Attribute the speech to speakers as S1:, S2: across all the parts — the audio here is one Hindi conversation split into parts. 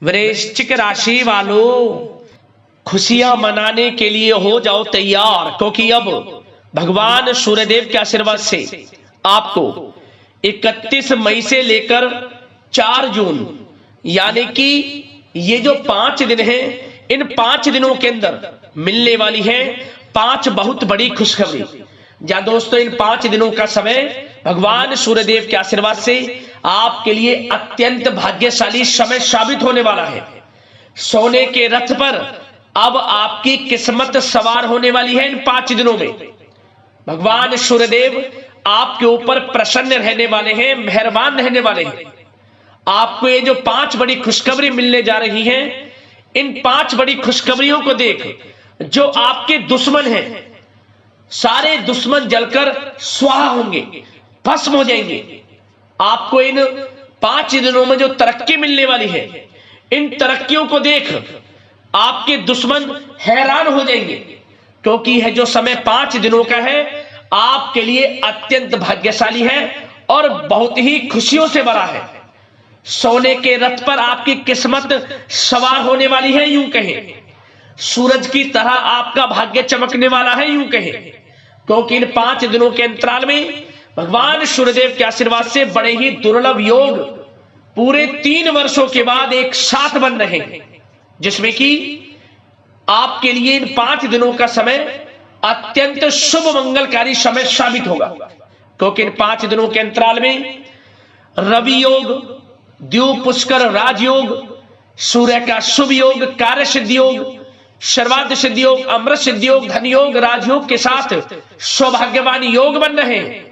S1: वृश्चिक राशि वालों, खुशियां मनाने के लिए हो जाओ तैयार, क्योंकि अब भगवान सूर्यदेव के आशीर्वाद से आपको 31 मई से लेकर 4 जून यानी कि ये जो 5 दिन हैं, इन 5 दिनों के अंदर मिलने वाली है 5 बहुत बड़ी खुशखबरी। या दोस्तों, इन 5 दिनों का समय भगवान सूर्यदेव के आशीर्वाद से आपके लिए अत्यंत भाग्यशाली समय साबित होने वाला है। सोने के रथ पर अब आपकी किस्मत सवार होने वाली है। इन 5 दिनों में भगवान सूर्यदेव आपके ऊपर प्रसन्न रहने वाले हैं, मेहरबान रहने वाले हैं। आपको ये जो 5 बड़ी खुशखबरी मिलने जा रही है, इन 5 बड़ी खुशखबरियों को देख जो आपके दुश्मन हैं, सारे दुश्मन जलकर स्वाहा होंगे, भस्म हो जाएंगे। आपको इन 5 दिनों में जो तरक्की मिलने वाली है, इन तरक्कियों को देख आपके दुश्मन हैरान हो जाएंगे, क्योंकि यह जो समय 5 दिनों का है आपके लिए अत्यंत भाग्यशाली है और बहुत ही खुशियों से भरा है। सोने के रथ पर आपकी किस्मत सवार होने वाली है, यूं कहें सूरज की तरह आपका भाग्य चमकने वाला है, यूं कहें, क्योंकि इन 5 दिनों के अंतराल में भगवान सूर्यदेव के आशीर्वाद से बड़े ही दुर्लभ योग पूरे 3 वर्षों के बाद एक साथ बन रहे हैं, जिसमें कि आपके लिए इन 5 दिनों का समय अत्यंत शुभ मंगलकारी समय साबित होगा। क्योंकि इन 5 दिनों के अंतराल में रवि योग, द्वीप पुष्कर राजयोग, सूर्य का शुभ योग, कार्य सिद्धि योग, सर्वार्थ सिद्धि योग, अमृत सिद्धि योग, धन योग, राजयोग के साथ सौभाग्यवान योग बन रहे हैं,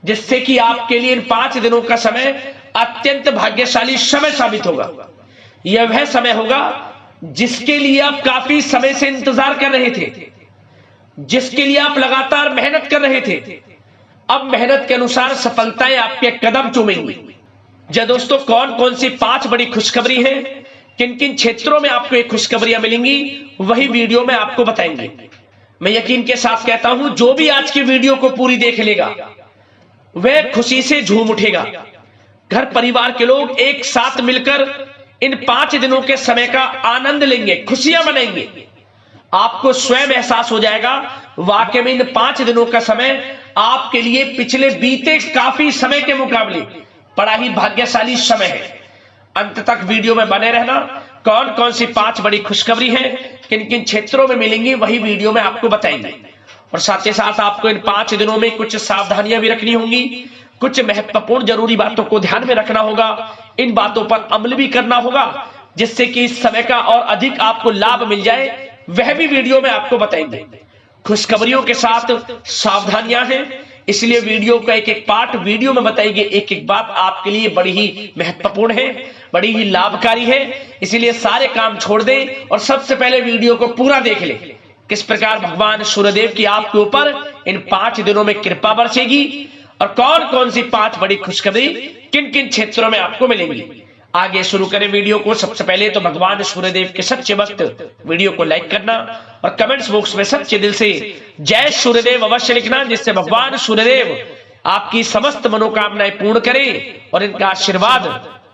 S1: जिससे कि आपके लिए इन 5 दिनों का समय अत्यंत भाग्यशाली समय साबित होगा। यह वह समय होगा जिसके लिए आप काफी समय से इंतजार कर रहे थे, जिसके लिए आप लगातार मेहनत कर रहे थे। अब मेहनत के अनुसार सफलताएं आपके कदम चूमेंगी। जय दोस्तों, कौन कौन सी 5 बड़ी खुशखबरी है, किन किन क्षेत्रों में आपको एक खुशखबरियां मिलेंगी, वही वीडियो में आपको बताएंगे। मैं यकीन के साथ कहता हूं, जो भी आज की वीडियो को पूरी देख लेगा वह खुशी से झूम उठेगा। घर परिवार के लोग एक साथ मिलकर इन 5 दिनों के समय का आनंद लेंगे, खुशियां मनाएंगे। आपको स्वयं एहसास हो जाएगा वाकई में इन 5 दिनों का समय आपके लिए पिछले बीते काफी समय के मुकाबले बड़ा ही भाग्यशाली समय है। अंत तक वीडियो में बने रहना। कौन कौन सी 5 बड़ी खुशखबरी है, किन किन क्षेत्रों में मिलेंगी, वही वीडियो में आपको बताएंगे। और साथ ही साथ आपको इन 5 दिनों में कुछ सावधानियां भी रखनी होंगी, कुछ महत्वपूर्ण जरूरी बातों को ध्यान में रखना होगा, इन बातों पर अमल भी करना होगा, जिससे कि इस समय का और अधिक आपको लाभ मिल जाए, वह भी वीडियो में आपको बताएंगे। खुशखबरियों के साथ सावधानियां हैं, इसलिए वीडियो का एक एक पार्ट वीडियो में बताएंगे। एक एक बात आपके लिए बड़ी ही महत्वपूर्ण है, बड़ी ही लाभकारी है, इसलिए सारे काम छोड़ दें और सबसे पहले वीडियो को पूरा देख ले। किस प्रकार भगवान सूर्यदेव की आपके ऊपर इन 5 दिनों में कृपा बरसेगी और कौन कौन सी 5 बड़ी खुशखबरी किन किन क्षेत्रों में आपको मिलेंगी। आगे शुरू करें वीडियो को। सबसे पहले तो भगवान सूर्यदेव के सच्चे भक्त वीडियो को लाइक करना और कमेंट्स बॉक्स में सच्चे दिल से जय सूर्यदेव अवश्य लिखना, जिससे भगवान सूर्यदेव आपकी समस्त मनोकामनाएं पूर्ण करें और इनका आशीर्वाद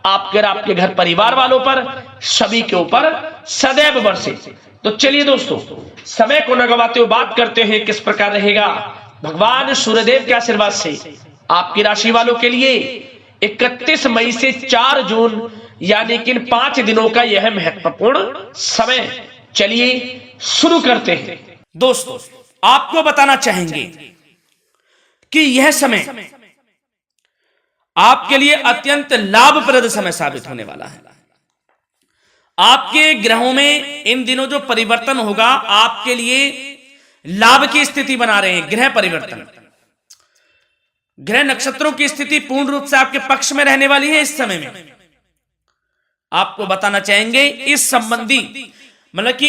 S1: आपके घर परिवार वालों पर सभी के ऊपर सदैव बरसे। तो चलिए दोस्तों, समय को न गवाते हुए बात करते हैं किस प्रकार रहेगा भगवान सूर्यदेव के आशीर्वाद से आपकी राशि वालों के लिए 31 मई से 4 जून यानी कि इन 5 दिनों का यह महत्वपूर्ण समय। चलिए शुरू करते हैं।
S2: दोस्तों, आपको बताना चाहेंगे कि यह समय आपके लिए अत्यंत लाभप्रद समय साबित होने वाला है। आपके ग्रहों में इन दिनों जो परिवर्तन होगा आपके लिए लाभ की स्थिति बना रहे हैं। ग्रह परिवर्तन, ग्रह नक्षत्रों की स्थिति पूर्ण रूप से आपके पक्ष में रहने वाली है। इस समय में आपको बताना चाहेंगे इस संबंधी मतलब कि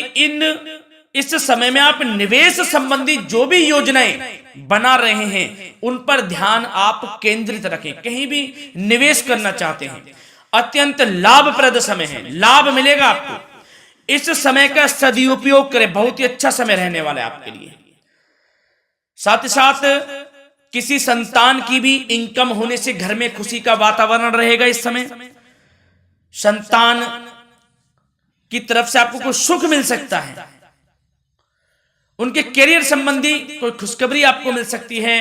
S2: इस समय में आप निवेश संबंधी जो भी योजनाएं बना रहे हैं उन पर ध्यान आप केंद्रित रखें। कहीं भी निवेश करना चाहते हैं, अत्यंत लाभप्रद समय है, लाभ मिलेगा आपको। इस समय का सदुपयोग करें, बहुत ही अच्छा समय रहने वाला है आपके लिए। साथ ही साथ किसी संतान की भी इनकम होने से घर में खुशी का वातावरण रहेगा। इस समय संतान की तरफ से आपको कोई सुख मिल सकता है, उनके करियर संबंधी कोई खुशखबरी आपको मिल सकती है,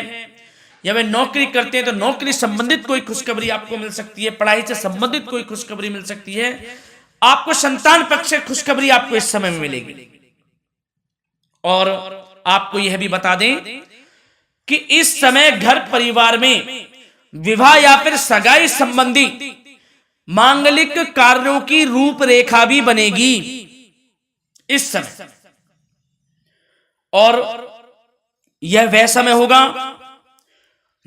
S2: या वे नौकरी करते हैं तो नौकरी संबंधित कोई खुशखबरी आपको मिल सकती है, पढ़ाई से संबंधित कोई खुशखबरी मिल सकती है, आपको संतान पक्ष से खुशखबरी आपको इस समय में मिलेगी। और आपको यह भी बता दें कि इस समय घर परिवार में विवाह या फिर सगाई संबंधी मांगलिक कार्यों की रूपरेखा भी बनेगी इस समय। और यह वह समय होगा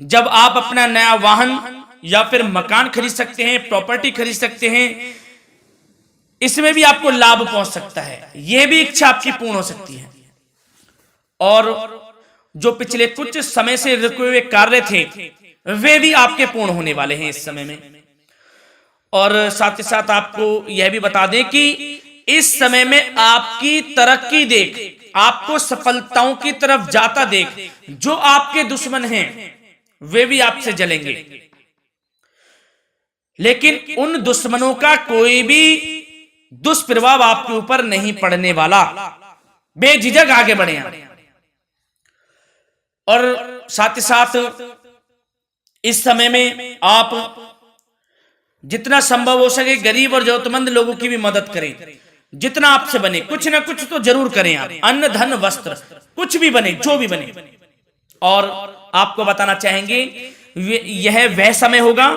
S2: जब आप अपना नया वाहन या फिर मकान खरीद सकते हैं, प्रॉपर्टी खरीद सकते हैं, इसमें भी आपको लाभ पहुंच सकता है, यह भी इच्छा आपकी पूर्ण हो सकती है। और जो पिछले कुछ समय से रुके हुए कार्य थे वे भी आपके पूर्ण होने वाले हैं इस समय में। और साथ ही साथ आपको यह भी बता दें कि इस समय में आपकी तरक्की देख, आपको सफलताओं की तरफ जाता देख जो आपके दुश्मन हैं वे भी आपसे जलेंगे, लेकिन उन दुश्मनों का कोई भी दुष्प्रभाव आपके ऊपर नहीं पड़ने वाला। बेझिझक आगे बढ़े आप। और साथ ही साथ इस समय में आप जितना संभव हो सके गरीब और जरूरतमंद लोगों की भी मदद करें, जितना आपसे बने कुछ ना कुछ तो जरूर करें आप, अन्न धन वस्त्र कुछ भी बने, जो भी बने। और आपको बताना चाहेंगे यह वह समय होगा,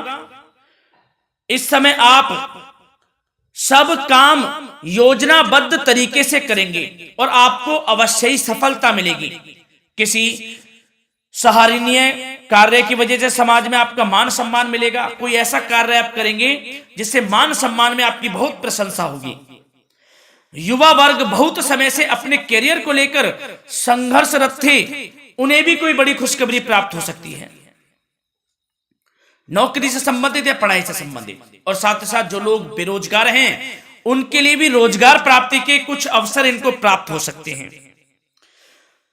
S2: इस समय आप सब काम योजनाबद्ध तरीके से करेंगे और आपको अवश्य ही सफलता मिलेगी। किसी सराहनीय कार्य की वजह से समाज में आपका मान सम्मान मिलेगा, कोई ऐसा कार्य आप करेंगे जिससे मान सम्मान में आपकी बहुत प्रशंसा होगी। युवा वर्ग बहुत समय से अपने करियर को लेकर संघर्षरत थे, उन्हें भी कोई बड़ी खुशखबरी प्राप्त हो सकती है, नौकरी से संबंधित या पढ़ाई से संबंधित। और साथ ही साथ जो लोग बेरोजगार हैं उनके लिए भी रोजगार प्राप्ति के कुछ अवसर इनको प्राप्त हो सकते हैं।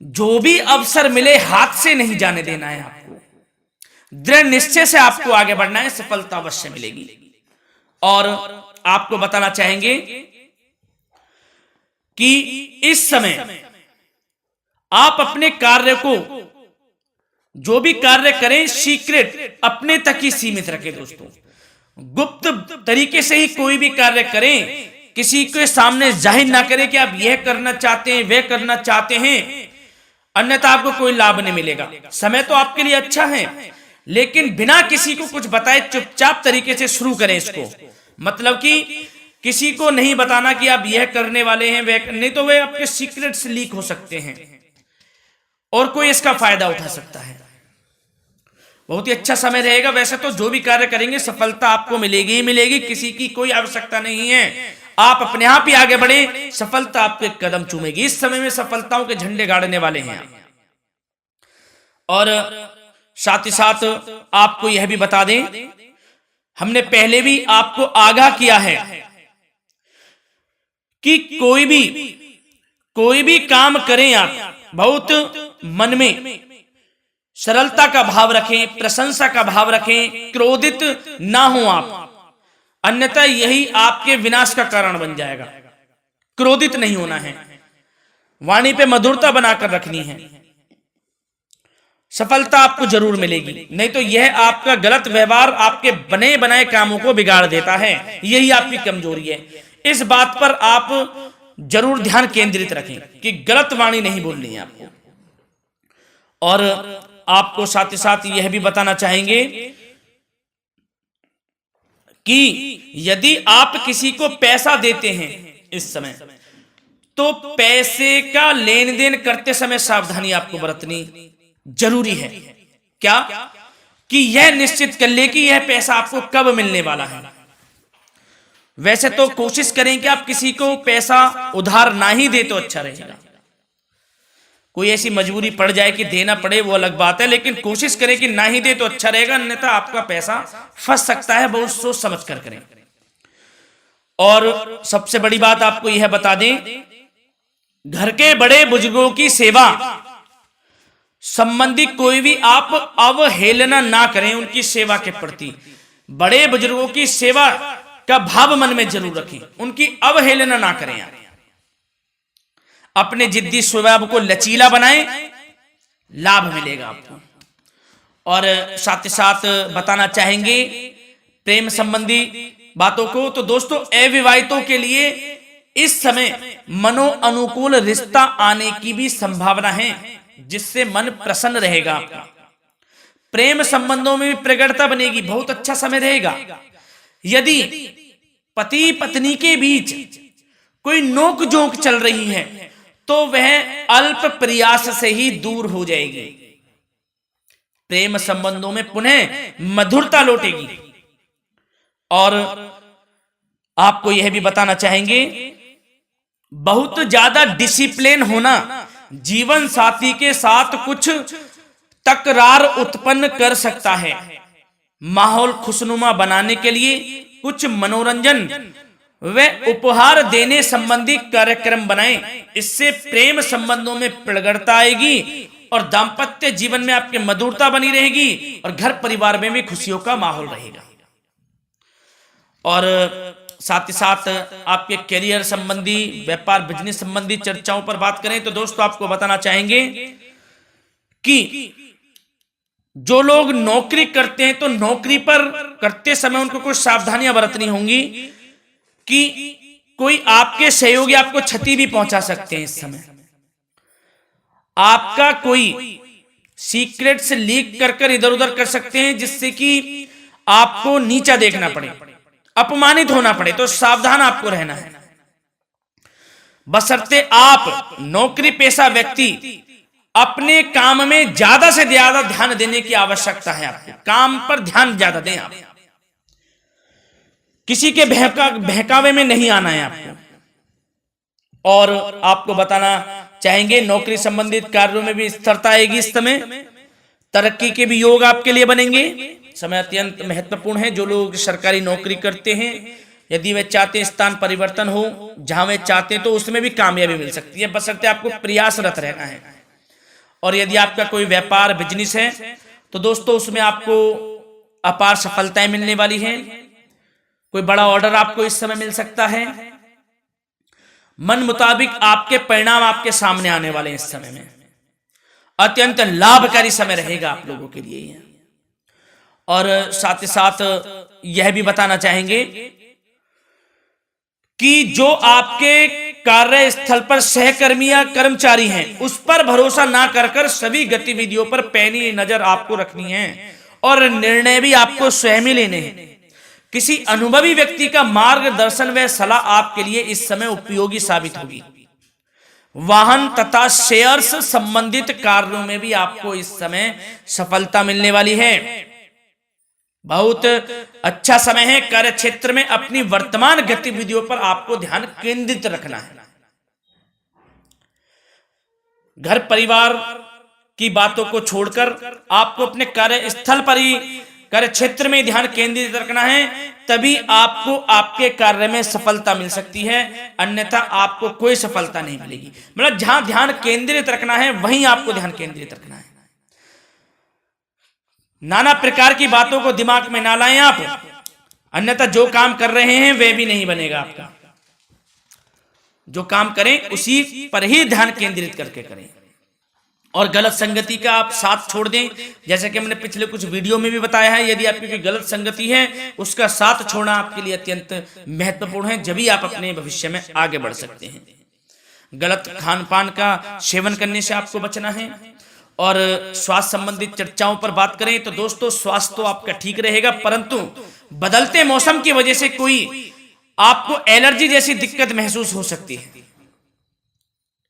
S2: जो भी अवसर मिले हाथ से नहीं जाने देना है आपको, दृढ़ निश्चय से आपको आगे बढ़ना है, सफलता अवश्य मिलेगी। और आपको बताना चाहेंगे कि इस समय आप अपने कार्य को, जो भी कार्य करें, सीक्रेट अपने तक ही सीमित रखें दोस्तों। गुप्त तरीके से ही कोई भी कार्य करें, किसी के सामने जाहिर ना करें कि आप यह करना चाहते हैं, वह करना चाहते हैं, अन्यथा आपको कोई लाभ नहीं मिलेगा। समय तो आपके लिए अच्छा है, लेकिन बिना किसी को कुछ बताए चुपचाप तरीके से शुरू करें इसको। मतलब कि किसी को नहीं बताना कि आप यह करने वाले हैं, वह नहीं, तो वे आपके सीक्रेट्स लीक हो सकते हैं और कोई इसका फायदा उठा सकता है। बहुत ही अच्छा समय रहेगा। वैसे तो जो भी कार्य करेंगे सफलता आपको मिलेगी ही मिलेगी, किसी की कोई आवश्यकता नहीं है, आप अपने आप ही आगे बढ़े, सफलता आपके कदम चूमेगी। इस समय में सफलताओं के झंडे गाड़ने वाले हैं आप। और साथ ही साथ आपको यह भी बता दें, हमने पहले भी आपको आगाह किया है कि कोई भी काम करें आप बहुत मन में सरलता का भाव रखें, प्रशंसा का भाव रखें, क्रोधित ना हो आप, अन्यथा यही आपके विनाश का कारण बन जाएगा। क्रोधित नहीं होना है, वाणी पे मधुरता बनाकर रखनी है, सफलता आपको जरूर मिलेगी। नहीं तो यह आपका गलत व्यवहार आपके बने बनाए कामों को बिगाड़ देता है, यही आपकी कमजोरी है। इस बात पर आप जरूर ध्यान केंद्रित रखें कि गलत वाणी नहीं बोलनी है आपको। और आपको साथ ही साथ यह भी बताना चाहेंगे कि यदि आप किसी को पैसा देते हैं इस समय, तो पैसे का लेन देन करते समय सावधानी आपको बरतनी जरूरी है। क्या कि यह निश्चित कर ले कि यह पैसा आपको कब मिलने वाला है। वैसे तो कोशिश करें कि आप किसी को पैसा उधार ना ही दे तो अच्छा रहेगा। कोई ऐसी मजबूरी पड़ जाए कि देना पड़े वो अलग बात है, लेकिन कोशिश करें कि ना ही दे तो अच्छा रहेगा, अन्यथा आपका पैसा फंस सकता है। बहुत सोच समझ कर करें। और सबसे बड़ी बात आपको यह बता दें, घर के बड़े बुजुर्गों की सेवा संबंधी कोई भी आप अवहेलना ना करें उनकी सेवा के प्रति। बड़े बुजुर्गों की सेवा का भाव मन में जरूर रखें, उनकी अवहेलना ना करें आप। अपने जिद्दी स्वभाव को लचीला बनाएं, लाभ मिलेगा आपको। और साथ ही साथ बताना चाहेंगे प्रेम संबंधी बातों को, तो दोस्तों अविवाहितों के लिए इस समय मनो अनुकूल रिश्ता आने की भी संभावना है, जिससे मन प्रसन्न रहेगा आपका। प्रेम संबंधों में भी प्रगाढ़ता बनेगी, बहुत अच्छा समय रहेगा। यदि पति पत्नी के बीच कोई नोक झोंक चल रही है तो वह अल्प प्रयास से ही दूर हो जाएगी। प्रेम संबंधों में पुनः मधुरता लौटेगी। और आपको यह भी बताना चाहेंगे, बहुत ज्यादा डिसिप्लिन होना जीवन साथी के साथ कुछ तकरार उत्पन्न कर सकता है। माहौल खुशनुमा बनाने के लिए कुछ मनोरंजन व उपहार देने संबंधी कार्यक्रम बनाएं, इससे प्रेम संबंधों में प्रगाढ़ता आएगी और दाम्पत्य जीवन में आपकी मधुरता बनी रहेगी और घर परिवार में भी खुशियों का माहौल रहेगा। और साथ ही साथ आपके करियर संबंधी, व्यापार बिजनेस संबंधी चर्चाओं पर बात करें तो दोस्तों आपको बताना चाहेंगे कि जो लोग नौकरी करते हैं तो नौकरी पर करते समय उनको कुछ सावधानियां बरतनी होंगी कि कोई आपके सहयोगी आपको क्षति भी पहुंचा सकते हैं। इस समय आपका कोई सीक्रेट्स लीक कर इधर उधर कर सकते हैं, जिससे कि आपको नीचा देखना पड़े, अपमानित होना पड़े, तो सावधान आपको रहना है। बशर्ते आप नौकरी पेशा व्यक्ति अपने काम में ज्यादा से ज्यादा ध्यान देने की आवश्यकता है। आपको काम पर ध्यान ज्यादा दें, आप किसी के बहकावे में नहीं आना है आपको। और आपको बताना चाहेंगे नौकरी संबंधित कार्यों में भी स्थिरता आएगी। इस समय तरक्की के भी योग आपके लिए बनेंगे। समय अत्यंत महत्वपूर्ण है। जो लोग सरकारी नौकरी करते हैं, यदि वे चाहते हैं स्थान परिवर्तन हो, जहां वे चाहते हैं, तो उसमें भी कामयाबी मिल सकती है, बशर्ते आपको प्रयासरत रहना है। और यदि आपका कोई व्यापार बिजनेस है तो दोस्तों उसमें आपको अपार सफलताएं मिलने वाली हैं। कोई बड़ा ऑर्डर आपको इस समय मिल सकता है। मन मुताबिक आपके परिणाम आपके सामने आने वाले हैं। इस समय में अत्यंत लाभकारी समय रहेगा आप लोगों के लिए। और साथ ही साथ यह भी बताना चाहेंगे कि जो आपके कार्यस्थल पर सहकर्मी या कर्मचारी हैं, उस पर भरोसा ना कर सभी गतिविधियों पर पैनी नजर आपको रखनी है और निर्णय भी आपको स्वयं ही लेने हैं। किसी अनुभवी व्यक्ति का मार्गदर्शन व सलाह आपके लिए इस समय उपयोगी साबित होगी। वाहन तथा शेयर्स संबंधित कार्यों में भी आपको इस समय सफलता मिलने वाली है। बहुत अच्छा समय है। कार्य क्षेत्र में अपनी वर्तमान गतिविधियों पर आपको ध्यान केंद्रित रखना है। घर परिवार की बातों को छोड़कर आपको अपने कार्यस्थल पर ही, कार्य क्षेत्र में ध्यान केंद्रित रखना है, तभी आपको आपके कार्य में सफलता मिल सकती है, अन्यथा आपको कोई सफलता नहीं मिलेगी। मतलब जहां ध्यान केंद्रित रखना है वहीं आपको ध्यान केंद्रित रखना है। नाना प्रकार की बातों को दिमाग में ना लाएं आप, अन्यथा जो काम कर रहे हैं वह भी नहीं बनेगा आपका। जो काम करें उसी पर ही ध्यान केंद्रित करके करें और गलत संगति का आप साथ छोड़ दें। जैसे कि मैंने पिछले कुछ वीडियो में भी बताया है, यदि आपकी कोई गलत संगति है उसका साथ छोड़ना आपके लिए अत्यंत महत्वपूर्ण है, जब ही आप अपने भविष्य में आगे बढ़ सकते हैं। गलत खान पान का सेवन करने से आपको बचना है। और स्वास्थ्य संबंधित चर्चाओं पर बात करें तो दोस्तों स्वास्थ्य तो आपका ठीक रहेगा, परंतु बदलते मौसम की वजह से कोई आपको एलर्जी जैसी दिक्कत महसूस हो सकती है।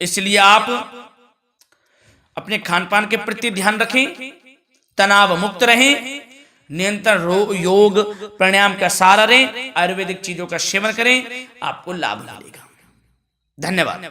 S2: इसलिए आप अपने खान पान के प्रति ध्यान रखें, तनाव मुक्त रहें, नियंत्रण योग प्राणायाम का सहारा लें, आयुर्वेदिक चीजों का सेवन करें, आपको लाभ मिलेगा। धन्यवाद।